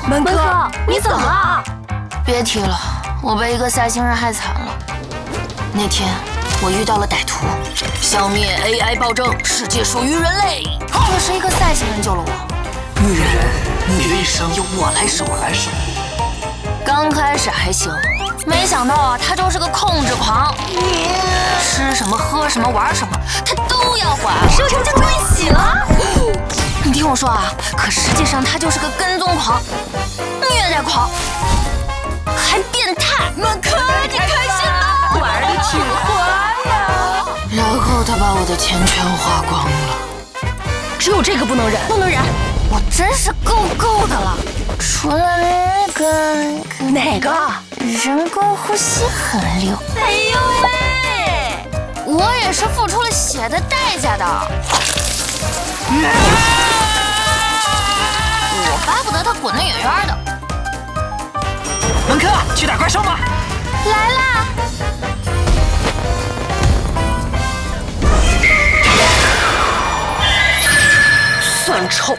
门哥，你怎么了？别提了，我被一个赛星人害惨了。那天我遇到了歹徒，消灭 AI 暴政，世界属于人类。可是一个赛星人救了我。女人，你的一生由我来守。刚开始还行，没想到啊，他就是个控制狂，吃什么喝什么玩什么，他都要管。射程就对洗了。你听我说啊，可实际上他就是个跟踪狂、虐待狂，还变态。门哥，你开心吗？玩的挺欢呀。然后他把我的钱全花光了。只有这个不能忍，不能忍。我真是够的了。除了那个哪个？人工呼吸很溜。哎呦喂！我也是付出了血的代价的。我巴不得他滚得远远的。门哥，去打怪兽吗？来啦！酸臭。